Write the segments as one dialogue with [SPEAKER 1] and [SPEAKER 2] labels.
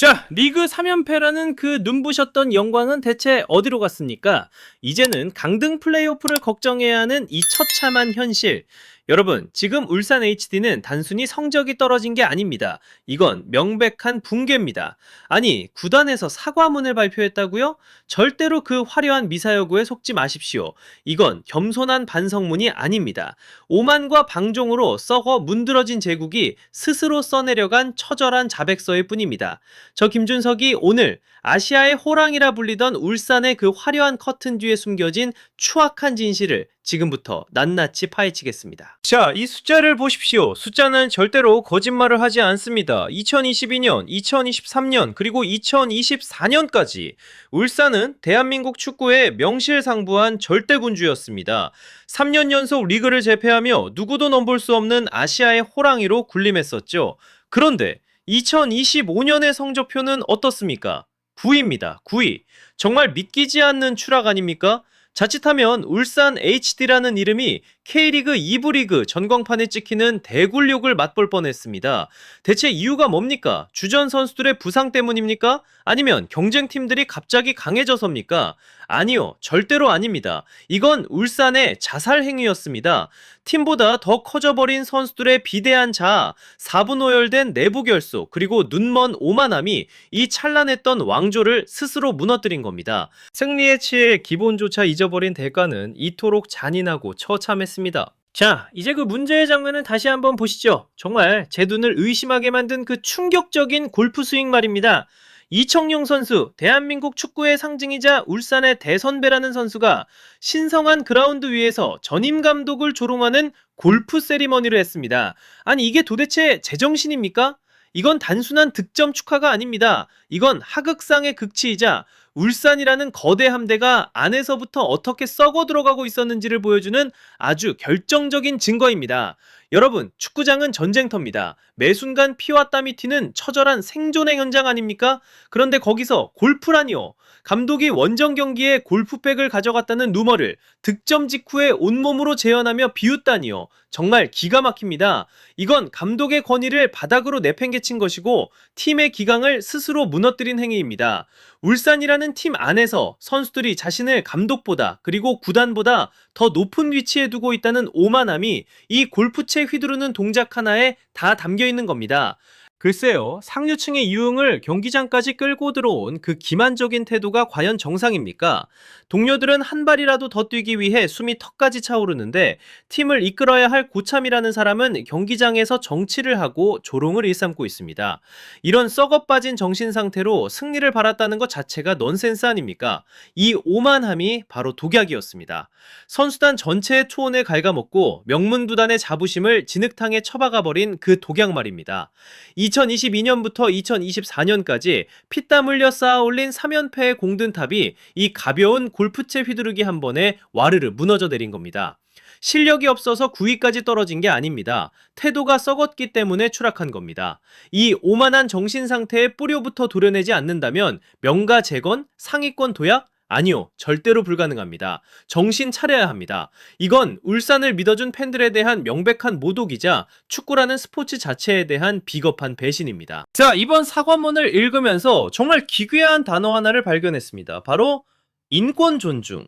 [SPEAKER 1] 자, 리그 3연패라는 그 눈부셨던 영광은 대체 어디로 갔습니까? 이제는 강등 플레이오프를 걱정해야 하는 이 처참한 현실. 여러분, 지금 울산 HD는 단순히 성적이 떨어진 게 아닙니다. 이건 명백한 붕괴입니다. 아니, 구단에서 사과문을 발표했다고요? 절대로 그 화려한 미사여구에 속지 마십시오. 이건 겸손한 반성문이 아닙니다. 오만과 방종으로 썩어 문드러진 제국이 스스로 써내려간 처절한 자백서일 뿐입니다. 저 김준석이 오늘 아시아의 호랑이라 불리던 울산의 그 화려한 커튼 뒤에 숨겨진 추악한 진실을 지금부터 낱낱이 파헤치겠습니다. 자, 이 숫자를 보십시오. 숫자는 절대로 거짓말을 하지 않습니다. 2022년, 2023년, 그리고 2024년까지 울산은 대한민국 축구의 명실상부한 절대군주였습니다. 3년 연속 리그를 제패하며 누구도 넘볼 수 없는 아시아의 호랑이로 군림했었죠. 그런데 2025년의 성적표는 어떻습니까? 9위입니다. 9위. 정말 믿기지 않는 추락 아닙니까? 자칫하면 울산 HD라는 이름이 K리그 2부 리그 전광판에 찍히는 대굴욕을 맛볼 뻔했습니다. 대체 이유가 뭡니까? 주전 선수들의 부상 때문입니까? 아니면 경쟁팀들이 갑자기 강해져서입니까? 아니요, 절대로 아닙니다. 이건 울산의 자살 행위였습니다. 팀보다 더 커져버린 선수들의 비대한 자아, 4분 오열된 내부 결속, 그리고 눈먼 오만함이 이 찬란했던 왕조를 스스로 무너뜨린 겁니다. 승리의 치에 기본조차 잊어버린 대가는 이토록 잔인하고 처참했습니다. 자, 이제 그 문제의 장면을 다시 한번 보시죠. 정말 제 눈을 의심하게 만든 그 충격적인 골프 스윙 말입니다. 이청용 선수, 대한민국 축구의 상징이자 울산의 대선배라는 선수가 신성한 그라운드 위에서 전임 감독을 조롱하는 골프 세리머니를 했습니다. 아니, 이게 도대체 제정신입니까? 이건 단순한 득점 축하가 아닙니다. 이건 하극상의 극치이자 울산이라는 거대 함대가 안에서부터 어떻게 썩어 들어가고 있었는지를 보여주는 아주 결정적인 증거입니다. 여러분, 축구장은 전쟁터입니다. 매 순간 피와 땀이 튀는 처절한 생존의 현장 아닙니까? 그런데 거기서 골프라니요. 감독이 원정 경기에 골프백을 가져갔다는 루머를 득점 직후에 온몸으로 재현하며 비웃다니요. 정말 기가 막힙니다. 이건 감독의 권위를 바닥으로 내팽개친 것이고 팀의 기강을 스스로 무너뜨린 행위입니다. 울산이라는 팀 안에서 선수들이 자신을 감독보다 그리고 구단보다 더 높은 위치에 두고 있다는 오만함이 이 골프채 휘두르는 동작 하나에 다 담겨 있는 겁니다. 글쎄요, 상류층의 유흥을 경기장까지 끌고 들어온 그 기만적인 태도가 과연 정상입니까? 동료들은 한 발이라도 더 뛰기 위해 숨이 턱까지 차오르는데 팀을 이끌어야 할 고참이라는 사람은 경기장에서 정치를 하고 조롱을 일삼고 있습니다. 이런 썩어 빠진 정신 상태로 승리를 바랐다는 것 자체가 넌센스 아닙니까? 이 오만함이 바로 독약이었습니다. 선수단 전체의 투혼을 갉아먹고 명문구단의 자부심을 진흙탕에 처박아버린 그 독약 말입니다. 2022년부터 2024년까지 피땀 흘려 쌓아올린 3연패의 공든탑이 이 가벼운 골프채 휘두르기 한 번에 와르르 무너져 내린 겁니다. 실력이 없어서 9위까지 떨어진 게 아닙니다. 태도가 썩었기 때문에 추락한 겁니다. 이 오만한 정신 상태에 뿌려부터 도려내지 않는다면 명가재건, 상위권 도약? 아니요, 절대로 불가능합니다. 정신 차려야 합니다. 이건 울산을 믿어준 팬들에 대한 명백한 모독이자 축구라는 스포츠 자체에 대한 비겁한 배신입니다. 자, 이번 사과문을 읽으면서 정말 기괴한 단어 하나를 발견했습니다. 바로 인권 존중.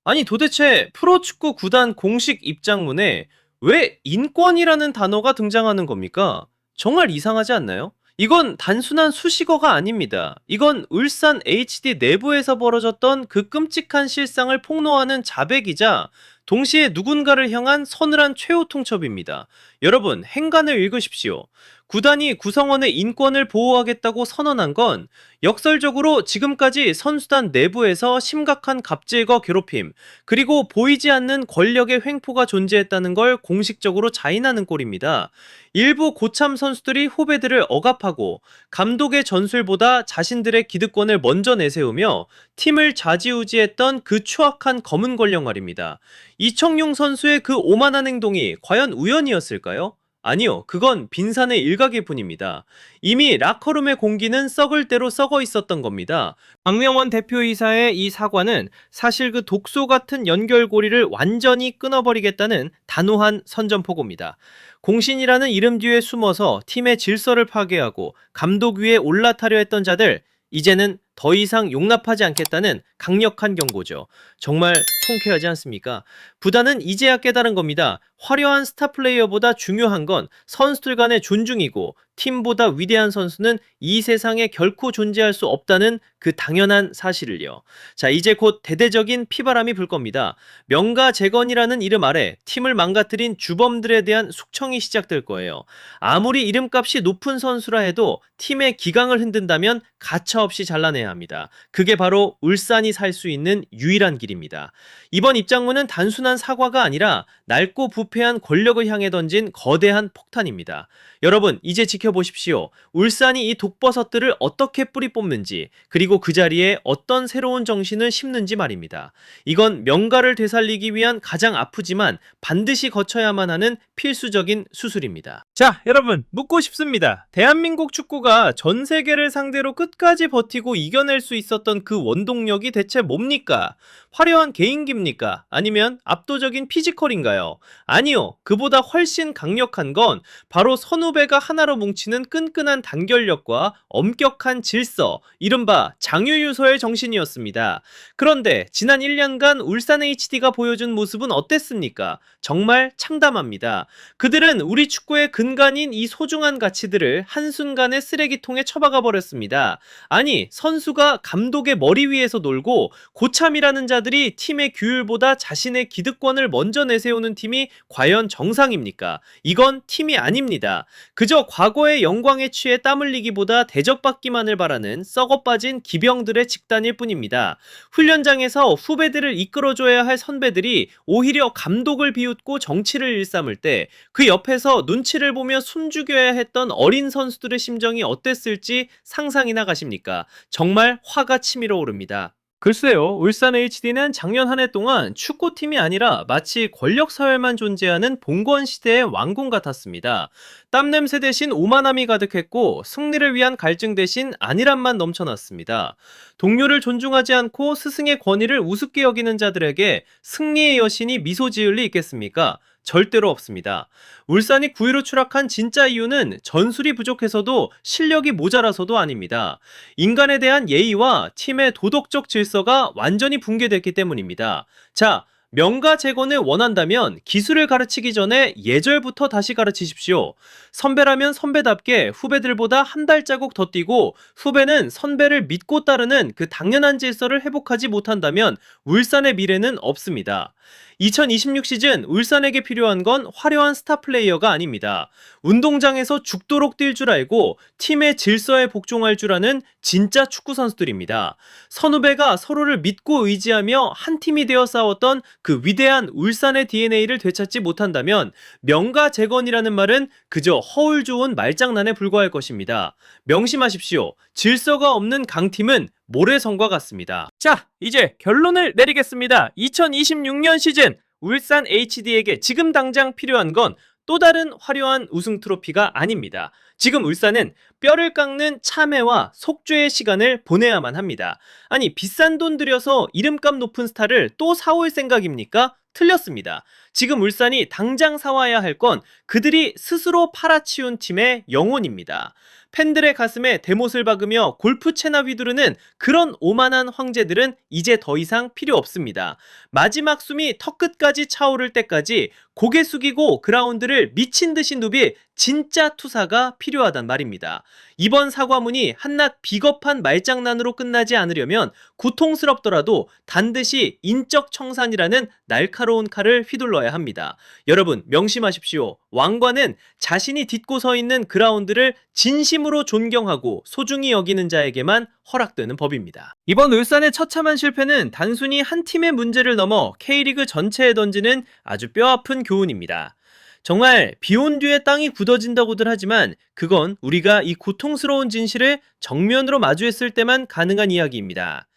[SPEAKER 1] 아니, 도대체 프로축구 구단 공식 입장문에 왜 인권이라는 단어가 등장하는 겁니까? 정말 이상하지 않나요? 이건 단순한 수식어가 아닙니다. 이건 울산 HD 내부에서 벌어졌던 그 끔찍한 실상을 폭로하는 자백이자 동시에 누군가를 향한 서늘한 최후 통첩입니다. 여러분, 행간을 읽으십시오. 구단이 구성원의 인권을 보호하겠다고 선언한 건 역설적으로 지금까지 선수단 내부에서 심각한 갑질과 괴롭힘, 그리고 보이지 않는 권력의 횡포가 존재했다는 걸 공식적으로 자인하는 꼴입니다. 일부 고참 선수들이 후배들을 억압하고 감독의 전술보다 자신들의 기득권을 먼저 내세우며 팀을 좌지우지했던 그 추악한 검은 권력 말입니다. 이청용 선수의 그 오만한 행동이 과연 우연이었을까요? 아니요, 그건 빈산의 일각일 뿐입니다. 이미 라커룸의 공기는 썩을 대로 썩어 있었던 겁니다. 박명원 대표이사의 이 사과는 사실 그 독소 같은 연결고리를 완전히 끊어버리겠다는 단호한 선전포고입니다. 공신이라는 이름 뒤에 숨어서 팀의 질서를 파괴하고 감독 위에 올라타려 했던 자들, 이제는 더 이상 용납하지 않겠다는 강력한 경고죠. 정말 통쾌하지 않습니까? 부단은 이제야 깨달은 겁니다. 화려한 스타 플레이어보다 중요한 건 선수들 간의 존중이고, 팀보다 위대한 선수는 이 세상에 결코 존재할 수 없다는 그 당연한 사실을요. 자, 이제 곧 대대적인 피바람이 불 겁니다. 명가재건이라는 이름 아래 팀을 망가뜨린 주범들에 대한 숙청이 시작될 거예요. 아무리 이름값이 높은 선수라 해도 팀의 기강을 흔든다면 가차없이 잘라내야 합니다. 그게 바로 울산이 살 수 있는 유일한 길입니다. 이번 입장문은 단순한 사과가 아니라 낡고 부패한 권력을 향해 던진 거대한 폭탄입니다. 여러분, 이제 지켜보십시오. 울산이 이 독버섯들을 어떻게 뿌리 뽑는지, 그리고 그 자리에 어떤 새로운 정신을 심는지 말입니다. 이건 명가를 되살리기 위한 가장 아프지만 반드시 거쳐야만 하는 필수적인 수술입니다. 자, 여러분, 묻고 싶습니다. 대한민국 축구가 전 세계를 상대로 끝까지 버티고 이겨낼 수 있었던 그 원동력이 대체 뭡니까? 화려한 개인기입니까? 아니면 압도적인 피지컬인가요? 아니요. 그보다 훨씬 강력한 건 바로 선후배가 하나로 뭉치는 끈끈한 단결력과 엄격한 질서, 이른바 장유유서의 정신이었습니다. 그런데 지난 1년간 울산 HD가 보여준 모습은 어땠습니까? 정말 참담합니다. 그들은 우리 축구의 근간인 이 소중한 가치들을 한순간에 쓰레기통에 처박아 버렸습니다. 아니, 선수가 감독의 머리 위에서 놀고 고참이라는 자들이 팀의 규율보다 자신의 기득권을 먼저 내세우는 팀이 과연 정상입니까? 이건 팀이 아닙니다. 그저 과거의 영광에 취해 땀 흘리기보다 대접받기만을 바라는 썩어빠진 기병들의 집단일 뿐입니다. 훈련장에서 후배들을 이끌어줘야 할 선배들이 오히려 감독을 비웃고 정치를 일삼을 때 그 옆에서 눈치를 보며 숨죽여야 했던 어린 선수들의 심정이 어땠을지 상상이나 가십니까? 정말 화가 치밀어 오릅니다. 글쎄요, 울산 HD는 작년 한 해 동안 축구팀이 아니라 마치 권력사회만 존재하는 봉건 시대의 왕궁 같았습니다. 땀냄새 대신 오만함이 가득했고, 승리를 위한 갈증 대신 안일함만 넘쳐났습니다. 동료를 존중하지 않고 스승의 권위를 우습게 여기는 자들에게 승리의 여신이 미소 지을 리 있겠습니까? 절대로 없습니다. 울산이 9위로 추락한 진짜 이유는 전술이 부족해서도 실력이 모자라서도 아닙니다. 인간에 대한 예의와 팀의 도덕적 질서가 완전히 붕괴됐기 때문입니다. 자, 명가재건을 원한다면 기술을 가르치기 전에 예절부터 다시 가르치십시오. 선배라면 선배답게 후배들보다 한 발자국 더 뛰고, 후배는 선배를 믿고 따르는 그 당연한 질서를 회복하지 못한다면 울산의 미래는 없습니다. 2026 시즌 울산에게 필요한 건 화려한 스타 플레이어가 아닙니다. 운동장에서 죽도록 뛸 줄 알고 팀의 질서에 복종할 줄 아는 진짜 축구 선수들입니다. 선후배가 서로를 믿고 의지하며 한 팀이 되어 싸웠던 그 위대한 울산의 DNA를 되찾지 못한다면 명가재건이라는 말은 그저 허울 좋은 말장난에 불과할 것입니다. 명심하십시오. 질서가 없는 강팀은 모래성과 같습니다. 자, 이제 결론을 내리겠습니다. 2026년 시즌 울산 HD에게 지금 당장 필요한 건 또 다른 화려한 우승 트로피가 아닙니다. 지금 울산은 뼈를 깎는 참회와 속죄의 시간을 보내야만 합니다. 아니, 비싼 돈 들여서 이름값 높은 스타를 또 사올 생각입니까? 틀렸습니다. 지금 울산이 당장 사와야 할 건 그들이 스스로 팔아치운 팀의 영혼입니다. 팬들의 가슴에 대못을 박으며 골프채나 휘두르는 그런 오만한 황제들은 이제 더 이상 필요 없습니다. 마지막 숨이 턱끝까지 차오를 때까지 고개 숙이고 그라운드를 미친 듯이 누빌 진짜 투사가 필요하단 말입니다. 이번 사과문이 한낱 비겁한 말장난으로 끝나지 않으려면 고통스럽더라도 반드시 인적 청산이라는 날카로운 칼을 휘둘러야 합니다. 여러분, 명심하십시오. 왕관은 자신이 딛고 서 있는 그라운드를 진심으로 존경하고 소중히 여기는 자에게만 허락되는 법입니다. 이번 울산의 처참한 실패는 단순히 한 팀의 문제를 넘어 K리그 전체에 던지는 아주 뼈아픈 교훈입니다. 정말 비온 뒤에 땅이 굳어진다고들 하지만 그건 우리가 이 고통스러운 진실을 정면으로 마주했을 때만 가능한 이야기입니다.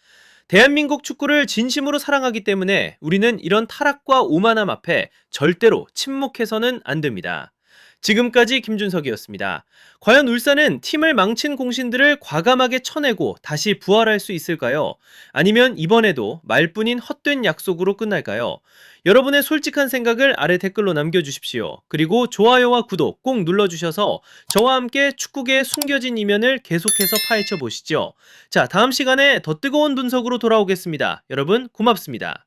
[SPEAKER 1] 대한민국 축구를 진심으로 사랑하기 때문에 우리는 이런 타락과 오만함 앞에 절대로 침묵해서는 안 됩니다. 지금까지 김준석이었습니다. 과연 울산은 팀을 망친 공신들을 과감하게 쳐내고 다시 부활할 수 있을까요? 아니면 이번에도 말뿐인 헛된 약속으로 끝날까요? 여러분의 솔직한 생각을 아래 댓글로 남겨주십시오. 그리고 좋아요와 구독 꼭 눌러주셔서 저와 함께 축구계의 숨겨진 이면을 계속해서 파헤쳐 보시죠. 자, 다음 시간에 더 뜨거운 분석으로 돌아오겠습니다. 여러분 고맙습니다.